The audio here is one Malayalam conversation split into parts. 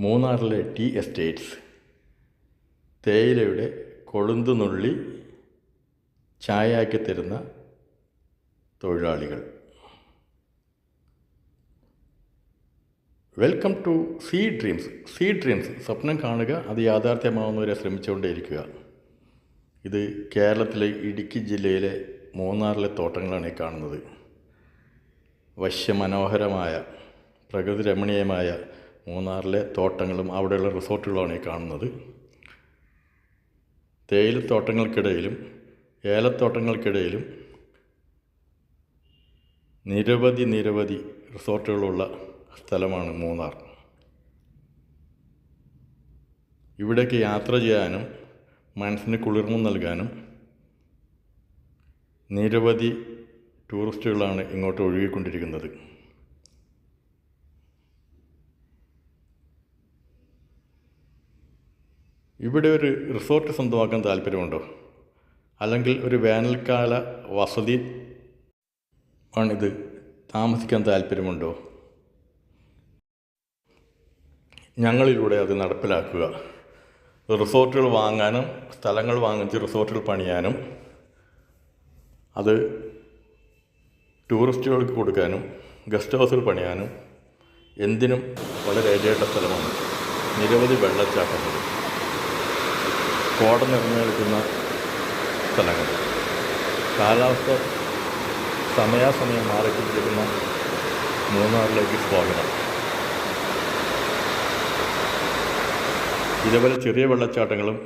മൂന്നാറിലെ ടീ എസ്റ്റേറ്റ്സ്, തേയിലയുടെ കൊളുന്തുനുള്ളി ചായയാക്കി തരുന്ന തൊഴിലാളികൾ. Welcome to sea dreams. സ്വപ്നം കാണുക, അത് യാഥാർത്ഥ്യമാവുന്നവരെ ശ്രമിച്ചുകൊണ്ടേയിരിക്കുക. ഇത് കേരളത്തിലെ ഇടുക്കി ജില്ലയിലെ മൂന്നാറിലെ തോട്ടങ്ങളാണ് ഈ കാണുന്നത്. വശ്യമനോഹരമായ പ്രകൃതി രമണീയമായ മൂന്നാറിലെ തോട്ടങ്ങളും അവിടെയുള്ള റിസോർട്ടുകളുമാണ് ഈ കാണുന്നത്. തേയിലത്തോട്ടങ്ങൾക്കിടയിലും ഏലത്തോട്ടങ്ങൾക്കിടയിലും നിരവധി റിസോർട്ടുകളുള്ള സ്ഥലമാണ് മൂന്നാർ. ഇവിടേക്ക് യാത്ര ചെയ്യാനും മനസ്സിന് കുളിർമ നൽകാനും നിരവധി ടൂറിസ്റ്റുകളാണ് ഇങ്ങോട്ട് ഒഴുകിക്കൊണ്ടിരിക്കുന്നത്. ഇവിടെ ഒരു റിസോർട്ട് സ്വന്തമാക്കാൻ താല്പര്യമുണ്ടോ? അല്ലെങ്കിൽ ഒരു വേനൽക്കാല വസതി ആണിത് താമസിക്കാൻ താല്പര്യമുണ്ടോ? ഞങ്ങളിലൂടെ അത് നടപ്പിലാക്കുക. റിസോർട്ടുകൾ വാങ്ങാനും സ്ഥലങ്ങൾ വാങ്ങിച്ച് റിസോർട്ടുകൾ പണിയാനും അത് ടൂറിസ്റ്റുകൾക്ക് കൊടുക്കാനും ഗസ്റ്റ് ഹൗസുകൾ പണിയാനും എന്തിനും വളരെ ഐഡിയയുടെ സ്ഥലമാണ്. നിരവധി വെള്ളച്ചാട്ടങ്ങൾ, കോട നിറഞ്ഞു നിൽക്കുന്ന സ്ഥലങ്ങൾ, കാലാവസ്ഥ സമയാസമയം മാറിക്കൊണ്ടിരിക്കുന്ന മൂന്നാറിലേക്ക് സ്വാഗതം. ഇതേപോലെ ചെറിയ വെള്ളച്ചാട്ടങ്ങളും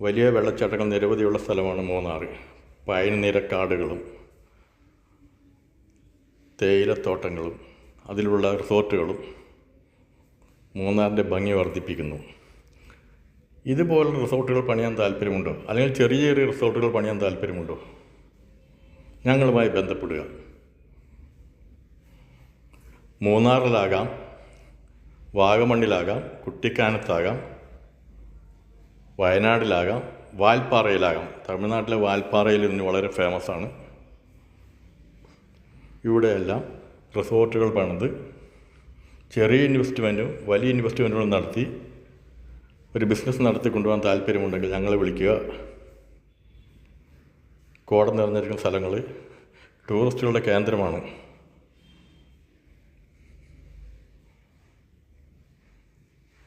വലിയ വെള്ളച്ചാട്ടങ്ങൾ നിരവധിയുള്ള സ്ഥലമാണ് മൂന്നാർ. പൈൻ നിരക്കാടുകളും തേയിലത്തോട്ടങ്ങളും അതിലുള്ള റിസോർട്ടുകളും മൂന്നാറിൻ്റെ ഭംഗി വർദ്ധിപ്പിക്കുന്നു. ഇതുപോലുള്ള റിസോർട്ടുകൾ പണിയാൻ താല്പര്യമുണ്ടോ? അല്ലെങ്കിൽ ചെറിയ റിസോർട്ടുകൾ പണിയാൻ താല്പര്യമുണ്ടോ? ഞങ്ങളുമായി ബന്ധപ്പെടുക. മൂന്നാറിലാകാം, വാഗമണ്ണിലാകാം, കുട്ടിക്കാനത്താകാം, വയനാടിലാകാം, വാൽപ്പാറയിലാകാം. തമിഴ്നാട്ടിലെ വാൽപ്പാറയിൽ ഇന്ന് വളരെ ഫേമസാണ്. ഇവിടെയെല്ലാം റിസോർട്ടുകൾ പണിത് ചെറിയ ഇൻവെസ്റ്റ്മെൻറ്റും വലിയ ഇൻവെസ്റ്റ്മെൻറ്റുകളും നടത്തി ഒരു ബിസിനസ് നടത്തി കൊണ്ടുപോകാൻ താല്പര്യമുണ്ടെങ്കിൽ ഞങ്ങളെ വിളിക്കുക. കോട നിറഞ്ഞിരിക്കുന്ന സ്ഥലങ്ങൾ ടൂറിസ്റ്റുകളുടെ കേന്ദ്രമാണ്.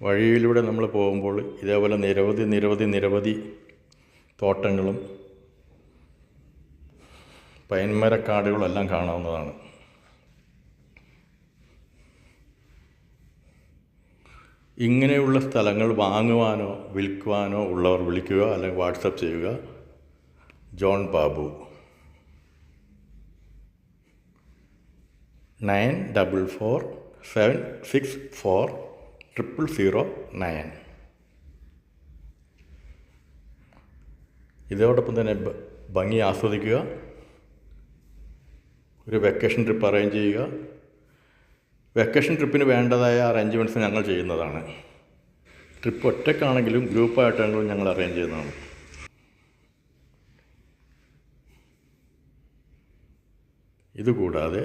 വഴിയിലൂടെ നമ്മൾ പോകുമ്പോൾ ഇതേപോലെ നിരവധി തോട്ടങ്ങളും പൈൻമരക്കാടുകളും എല്ലാം കാണാവുന്നതാണ്. ഇങ്ങനെയുള്ള സ്ഥലങ്ങൾ വാങ്ങുവാനോ വിൽക്കുവാനോ ഉള്ളവർ വിളിക്കുക, അല്ലെങ്കിൽ വാട്സപ്പ് ചെയ്യുക. ജോൺ ബാബു 9447640009. ഇതോടൊപ്പം തന്നെ ഭംഗി ആസ്വദിക്കുക. ഒരു വെക്കേഷൻ ട്രിപ്പ് അറേഞ്ച് ചെയ്യുക. വെക്കേഷൻ ട്രിപ്പിന് വേണ്ടതായ അറേഞ്ച്മെൻറ്റ്സ് ഞങ്ങൾ ചെയ്യുന്നതാണ്. ട്രിപ്പ് ഒറ്റയ്ക്കാണെങ്കിലും ഗ്രൂപ്പായിട്ടാണെങ്കിലും ഞങ്ങൾ അറേഞ്ച് ചെയ്യുന്നതാണ്. ഇതുകൂടാതെ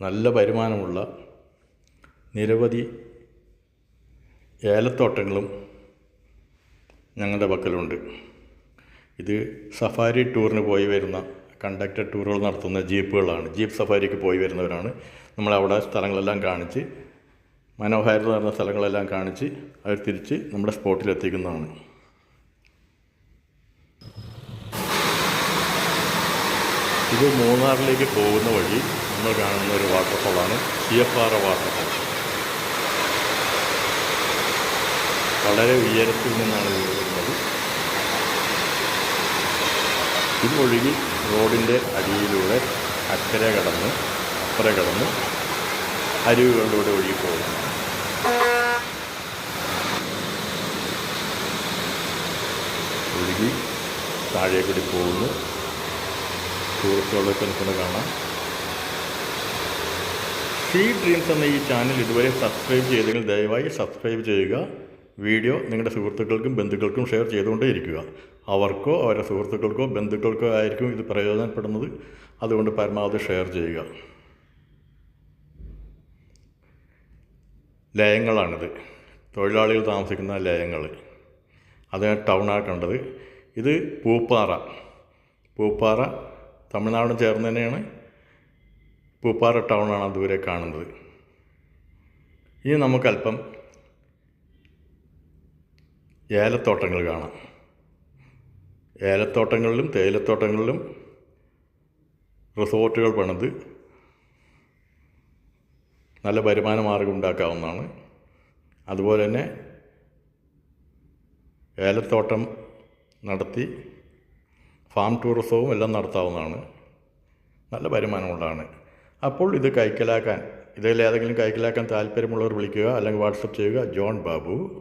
നല്ല വരുമാനമുള്ള നിരവധി ഏലത്തോട്ടങ്ങളും ഞങ്ങളുടെ പക്കലുണ്ട്. ഇത് സഫാരി ടൂറിന് പോയി വരുന്ന കണ്ടക്റ്റഡ് ടൂറുകൾ നടത്തുന്ന ജീപ്പുകളാണ്. ജീപ്പ് സഫാരിക്ക് പോയി വരുന്നവരാണ്. നമ്മളവിടെ സ്ഥലങ്ങളെല്ലാം കാണിച്ച്, മനോഹാരിത നിറഞ്ഞ സ്ഥലങ്ങളെല്ലാം കാണിച്ച് അവർ തിരിച്ച് നമ്മുടെ സ്പോട്ടിലെത്തിക്കുന്നതാണ്. ഇത് മൂന്നാറിലേക്ക് പോകുന്ന വഴി നമ്മൾ കാണുന്ന ഒരു വാട്ടർഫോളാണ് ചീയപ്പാറ വാട്ടർഫോൾ. വളരെ ഉയരത്തിൽ നിന്നാണ് ഇത് വരുന്നത്. ഇതൊഴുകി റോഡിൻ്റെ അടിയിലൂടെ അക്കരെ കടന്ന് അപ്പുറം കടന്ന് അരുവികളിലൂടെ ഒഴുകിപ്പോകുന്നു. ഒഴുകി താഴെ കൂടി പോകുന്നു. ടൂറിസ്റ്റുകളൊക്കെ നിൽക്കുന്നത് കാണാം. സീ ഡ്രീംസ് എന്ന ഈ ചാനൽ ഇതുവരെ സബ്സ്ക്രൈബ് ചെയ്തെങ്കിൽ ദയവായി സബ്സ്ക്രൈബ് ചെയ്യുക. വീഡിയോ നിങ്ങളുടെ സുഹൃത്തുക്കൾക്കും ബന്ധുക്കൾക്കും ഷെയർ ചെയ്തുകൊണ്ടേയിരിക്കുക. അവർക്കോ അവരുടെ സുഹൃത്തുക്കൾക്കോ ബന്ധുക്കൾക്കോ ആയിരിക്കും ഇത് പ്രയോജനപ്പെടുന്നത്. അതുകൊണ്ട് പരമാവധി ഷെയർ ചെയ്യുക. ലയങ്ങളാണിത്, തൊഴിലാളികൾ താമസിക്കുന്ന ലയങ്ങൾ. അത് ടൗണാണ് കണ്ടത്. ഇത് പൂപ്പാറ തമിഴ്നാടും ചേർന്ന് തന്നെയാണ്. പൂപ്പാറ ടൗണാണ് ദൂരെ കാണുന്നത്. ഇനി നമുക്കല്പം ഏലത്തോട്ടങ്ങൾ കാണാം. ഏലത്തോട്ടങ്ങളിലും തേയിലത്തോട്ടങ്ങളിലും റിസോർട്ടുകൾ പണിത് നല്ല വരുമാന മാർഗം ഉണ്ടാക്കാവുന്നതാണ്. അതുപോലെ തന്നെ ഏലത്തോട്ടം നടത്തി ഫാം ടൂറിസവും എല്ലാം നടത്താവുന്നതാണ്. നല്ല വരുമാനമുള്ളതാണ്. അപ്പോൾ ഇത് കൈക്കലാക്കാൻ, ഇതിലേതെങ്കിലും കൈക്കലാക്കാൻ താല്പര്യമുള്ളവർ വിളിക്കുക, അല്ലെങ്കിൽ വാട്സപ്പ് ചെയ്യുക. John Babu.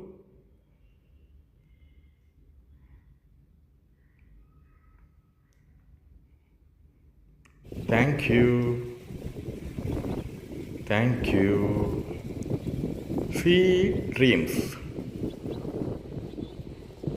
Thank you. See dreams.